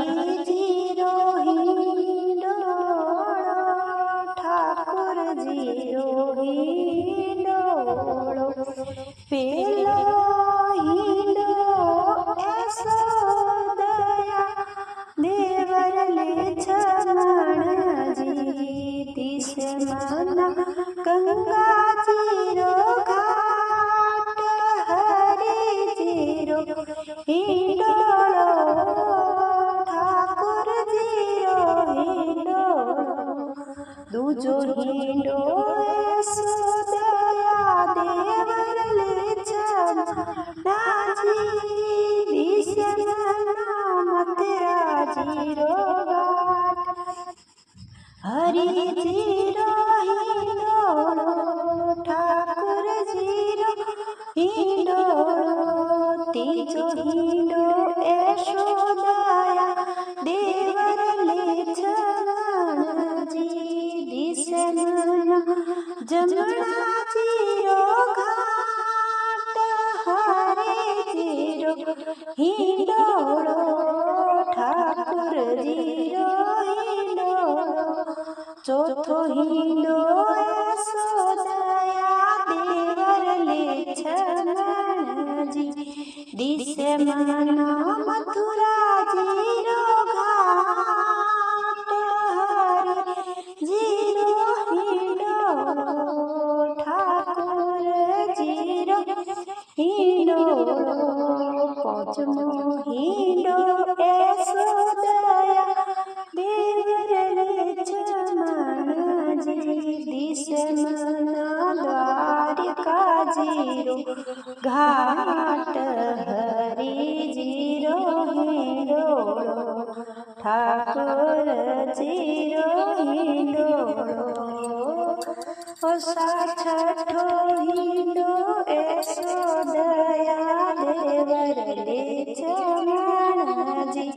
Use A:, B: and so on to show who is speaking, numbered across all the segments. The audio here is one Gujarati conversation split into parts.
A: હરિજીરો હિંડોળો ઠાકોરજીરો હિંડોળો પેલો હિંડો યશોદયા દેવર લે છમણજી દિશે મના ગંગાજીરો ઘાટ હરિજીરો હિંડોળો ઠાકોરજીરો હિંડોળો દૂજો હિંડો યશોદયા દેવર લે છમણાજી દિશે મના મથરાજીરો ઘાટ હરિજીરો હિંડોળો ઠાકોરજીરો હિંડોળો ત્રીજો હિંડો યશોદયા દેવર લે છમણજી દિશે મના જમણાજીરો ઘાટ હરિજીરો હિંડોળો ઠાકોરજીરો હિંડોળો ચોથો હિંડો યશોદયા દેવર લે છમણજી દિશે મના મથુરાજીરો ઘાટ હરિજીરો હિંડોળો ઠાકોરજીરો હિંડોળો પાંચમો હિંડો યશોદયા દેવર લે છમણજી દિશે મના દ્વારિકાજીરો ઘાટ હરિજીરો હિંડોળો ઠાકોરજીરો હિંડોળો છઠ્ઠો હિંડો યશોદયા દેવર લે છમણજી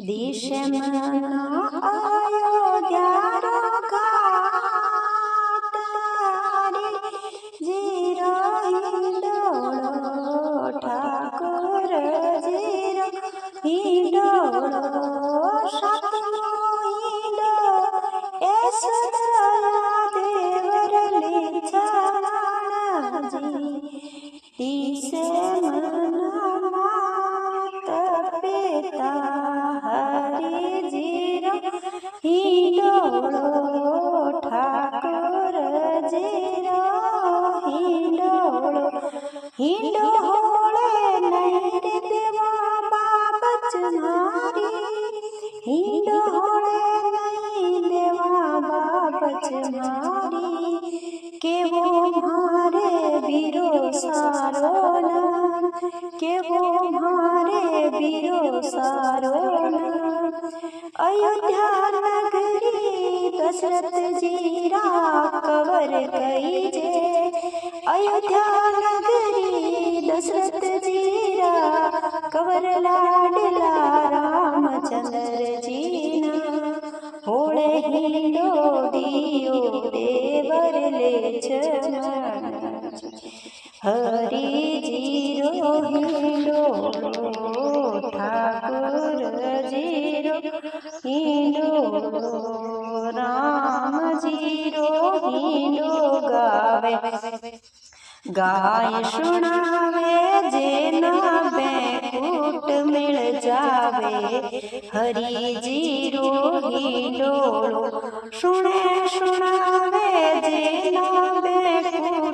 A: દિશે મના અયોધ્યારો ઘાટ હરિજીરો હિંડોળો ઠાકોરજીરો હિંડોળો સાતમો હિંડો યશોદયા દેવર લે છમણજી દિશે મના માત પિતા હરિજીરો હિંડોળો ઠાકોરજીરો હિંડોળો હિંડો હોળે નહીં રે દેવા બાબત મારી હિંડો હોળે નહીં દેવા બાબત મારી કેવો મારે બીરો સારો નામ કેવો મારે બીરો સારો નામ અયોધ્યા નગરી દશરથજીરા કવર કઈ જે અયોધ્યા નગરી દશરથજીરા કવર લાડલા રામચંદ્રજીના હોળે હિંડો દિયો દેવર લે છમણજી હરિજીરો હિંડોળો ઠાકોરજીરો હિંડોળો રામજીરો હિંડો ગાવે ગાય સુણાવે જેના બેકુટ મિળ જાવે હરિજીરો હિંડોળો સુણે સુણાવે જેના બેકુટ